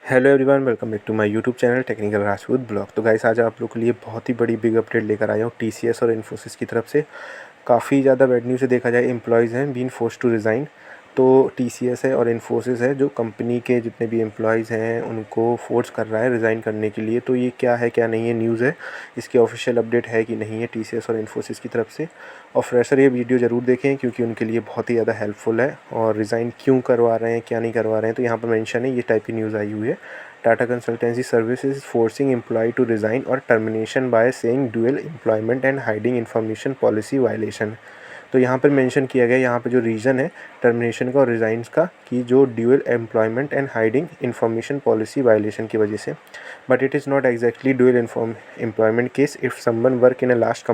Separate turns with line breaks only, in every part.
Hello everyone, welcome back to my YouTube channel technical Rajput blog. तो guys आज आप लोग के लिए बहुत ही बड़ी बिग अपडेट लेकर आया हूँ टीसीएस और इन्फोसिस की तरफ से। काफ़ी ज़्यादा बैड न्यूज़ से देखा जाए, एम्प्लॉयज़ हैं बीन फोर्स टू रिज़ाइन। तो टीसीएस है और इन्फोसिस है जो कंपनी के जितने भी एम्प्लॉयज़ हैं उनको फोर्स कर रहा है रिज़ाइन करने के लिए। तो ये क्या है क्या नहीं है न्यूज़ है, इसकी ऑफिशियल अपडेट है कि नहीं है टीसीएस और इन्फोसिस की तरफ से। और फ्रेशर ये वीडियो ज़रूर देखें क्योंकि उनके लिए बहुत ही ज़्यादा हेल्पफुल है। और रिज़ाइन क्यों करवा रहे हैं क्या नहीं करवा रहे हैं तो यहाँ पर मेंशन है, ये टाइप की न्यूज़ आई हुई है। Tata consultancy services forcing employ to resign और termination by saying dual employment and hiding information policy violation. तो यहाँ पर मेंशन किया गया, यहाँ पर जो रीज़न है टर्मिनेशन का और रिज़ाइंस का, कि जो dual employment and hiding information policy violation की वजह से। But it is not exactly dual employment case. If someone work in a last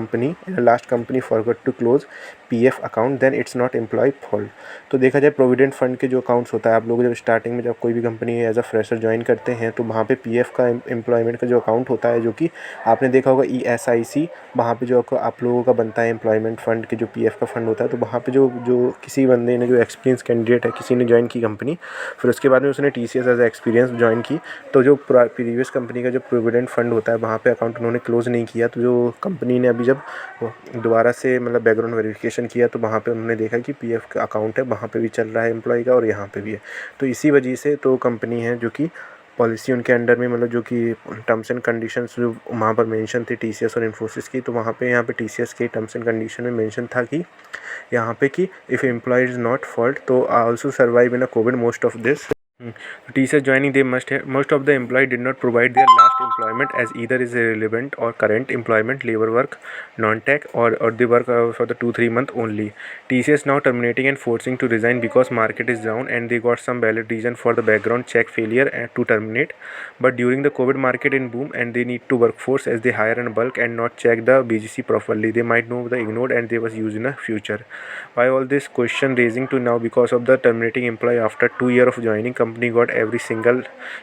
company forgot to close PF account then it's not employ fault. तो देखा जाए provident fund के जो accounts होता है, आप लोग जब स्टार्टिंग में जब कोई भी company as a fresher join करते हैं तो वहाँ पे पीएफ का एम्प्लॉयमेंट का जो अकाउंट होता है, जो कि आपने देखा होगा ईएसआईसी, वहाँ पे जो आप लोगों का बनता है एम्प्लॉयमेंट फ़ंड के जो पीएफ का फ़ंड होता है, तो वहाँ पे जो जो किसी बंदे ने, जो एक्सपीरियंस कैंडिडेट है, किसी ने ज्वाइन की कंपनी, फिर उसके बाद में उसने टीसीएस एज एक्सपीरियंस ज्वाइन की, तो जो प्रीवियस कंपनी का जो प्रोविडेंट फंड होता है वहाँ पे अकाउंट उन्होंने क्लोज़ नहीं किया। तो जो कंपनी ने अभी जब दोबारा से मतलब बैकग्राउंड वेरिफिकेशन किया तो वहाँ पे उन्होंने देखा कि पीएफ का अकाउंट है वहाँ पे भी चल रहा है एम्प्लॉय का और यहाँ पे भी है। तो इसी वजह से तो कंपनी है जो कि पॉलिसी उनके अंडर में, मतलब जो कि टर्म्स एंड कंडीशंस जो वहाँ पर मेंशन थी टीसीएस और इन्फोसिस की, तो वहाँ पे यहाँ पे टीसीएस के टर्म्स एंड कंडीशन में मेंशन था कि यहाँ पे कि if employ is not fault तो also survive in a covid most of this. TCS joining, they most of the employee did not provide their last employment as either is irrelevant or current employment, labor work, non-tech, or they work for the 2-3 month only. TCS now terminating and forcing to resign because market is down and they got some valid reason for the background check failure and to terminate. But during the COVID market in boom and they need to workforce as they hire in bulk and not check the BGC properly, they might know the ignored and they was used in the future. Why all this question raising to now? Because of the terminating employee after 2 years of joining, company got every single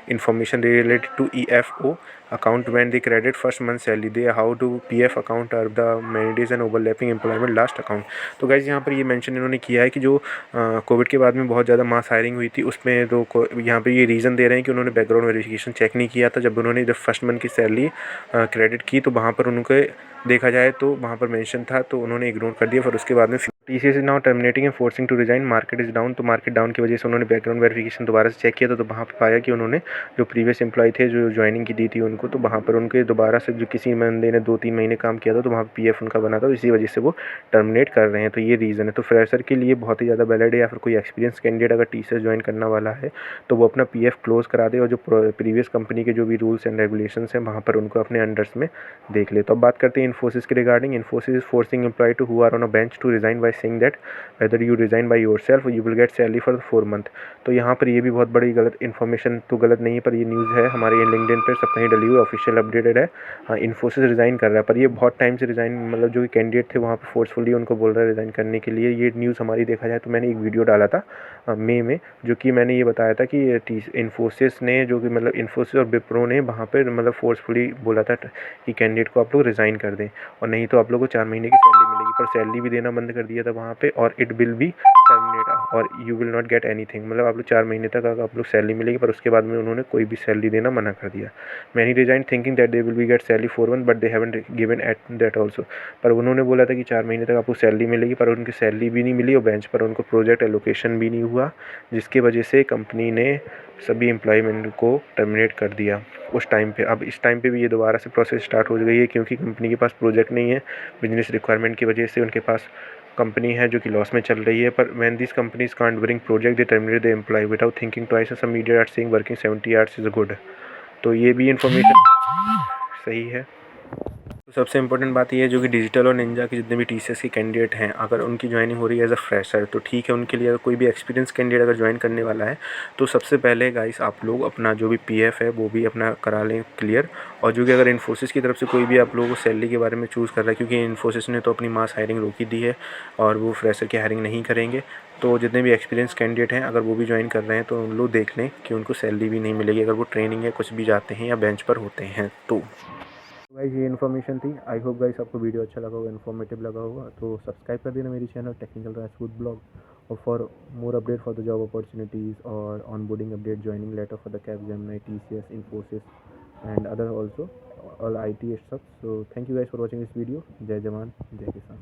information related to EFO account when they credit first month salary. They how to PF account are the amenities and overlapping employment last account. तो guys यहाँ पर ये mention इन्होंने किया है कि जो Covid के बाद में बहुत ज़्यादा मास हायरिंग हुई थी उसमें तो यहाँ पे ये रीज़न दे रहे हैं कि उन्होंने बैकग्राउंड वेरिफिकेशन चेक नहीं किया था। जब उन्होंने जब फर्स्ट मंथ की सैलरी क्रेडिट की तो वहाँ पर उनके देखा जाए तो वहाँ पर मेंशन था तो उन्होंने इग्नोर कर दिया। फिर उसके बाद में TCS is now terminating and forcing to resign, market is down. तो मार्केट डाउन की वजह से उन्होंने बैकग्राउंड वेरिफिकेशन दोबारा से चेक किया तो वहाँ पर पाया कि उन्होंने जो प्रीवियस एम्प्लॉय थे जो ज्वाइनिंग की दी थी उनको, तो वहाँ पर उनके दोबारा से जो किसी बंदे ने 2-3 महीने काम किया था तो वहाँ पर पीएफ उनका बना था, तो इसी वजह से वो टर्मिनेट कर रहे हैं। तो ये रीज़न है। तो फ्रेशर के लिए बहुत ही ज़्यादा वैलिड है, या फिर कोई एक्सपीरियंस कैंडिडेट अगर टीसीएस ज्वाइन करने वाला है तो वो अपना पीएफ क्लोज करा दे और जो प्रीवियस कंपनी के जो भी रूल्स एंड रेगुलेशंस हैं वहाँ पर उनको अपने अंडर्स में देख ले। तो अब बात करते हैं इन्फोसिस के regarding. Infosys is forcing employ to who are on a bench to resign by saying that whether you resign by yourself you will get salary for 4 month. तो यहाँ पर ये भी बहुत बड़ी गलत इन्फॉर्मेशन, तो गलत नहीं है पर ये न्यूज़ है हमारे ये लिंक्डइन पर सब कहीं डली हुई, ऑफिशियल अपडेटेड है। हाँ, इन्फोसिस रिज़ाइन कर रहा है पर ये बहुत टाइम से रिज़ाइन, मतलब जो कैंडिडेट थे वहाँ पर फोर्सफुली उनको बोल रहा है रिज़ाइन करने के लिए। ये न्यूज़ हमारी देखा जाए तो मैंने एक वीडियो डाला था मई में, जो कि मैंने ये बताया था कि इन्फोसिस ने जो कि मतलब इन्फोसिस और विप्रो ने वहाँ पर मतलब फोर्सफुली बोला था कि कैंडिडेट को आप लोग रिज़ाइन कर दें और नहीं तो आप लोगों को 4 महीने की सैलरी मिलेगी, पर सैलरी भी देना बंद कर दिया था वहाँ पे और इट विल बी टर्मिनेट और you will not get anything. मतलब आप लोग 4 महीने तक आप लोग सैलरी मिलेगी, पर उसके बाद में उन्होंने कोई भी सैलरी देना मना कर दिया। Many resign thinking that they will be get salary 4 month but they haven't given at that also. पर उन्होंने बोला था कि 4 महीने तक आपको सैलरी मिलेगी, पर उनकी सैलरी भी नहीं मिली और बेंच पर उनको प्रोजेक्ट एलोकेशन भी नहीं हुआ, जिसकी वजह से कंपनी ने सभी एम्प्लॉयमेंट को टर्मिनेट कर दिया उस टाइम पे। अब इस टाइम पे भी ये दोबारा से प्रोसेस स्टार्ट हो गई है क्योंकि कंपनी के पास प्रोजेक्ट नहीं है, बिजनेस रिक्वायरमेंट की वजह से उनके पास कंपनी है जो कि लॉस में चल रही है। पर when this companies can't bring project they terminate the employ without thinking twice. Some media are saying working 70 hours is good. तो ये भी इन्फॉर्मेशन सही है। तो सबसे इंपॉर्टेंट बात ये है जो कि डिजिटल और निंजा के जितने भी टीसीएस के कैंडिडेट हैं, अगर उनकी ज्वाइनिंग हो रही है एज अ फ्रेशर तो ठीक है उनके लिए। अगर कोई भी एक्सपीरियंस कैंडिडेट अगर ज्वाइन करने वाला है तो सबसे पहले गाइस आप लोग अपना जो भी पीएफ है वो भी अपना करा लें क्लियर। और जो कि अगर इन्फोसिस की तरफ से कोई भी आप लोगों को सैलरी के बारे में चूज़ कर रहा है, क्योंकि इन्फोसिस ने तो अपनी मास हायरिंग रोकी दी है और वो फ्रेशर की हायरिंग नहीं करेंगे, तो जितने भी एक्सपीरियंस कैंडिडेट हैं अगर वो भी ज्वाइन कर रहे हैं तो उन लोग देख लें कि उनको सैलरी भी नहीं मिलेगी अगर वो ट्रेनिंग या कुछ भी जाते हैं या बेंच पर होते हैं। तो गाइस ये इन्फॉर्मेशन थी। आई होप गाइस आपको वीडियो अच्छा लगा होगा, इन्फॉर्मेटिव लगा होगा। तो सब्सक्राइब कर देना मेरी channel technical Rajput blog or for more update for the job opportunities or onboarding update, joining letter for the Capgemini, TCS, Infosys, and other also all IT stuff. So thank you guys for watching this video. Jai Jawan, Jai Kisan.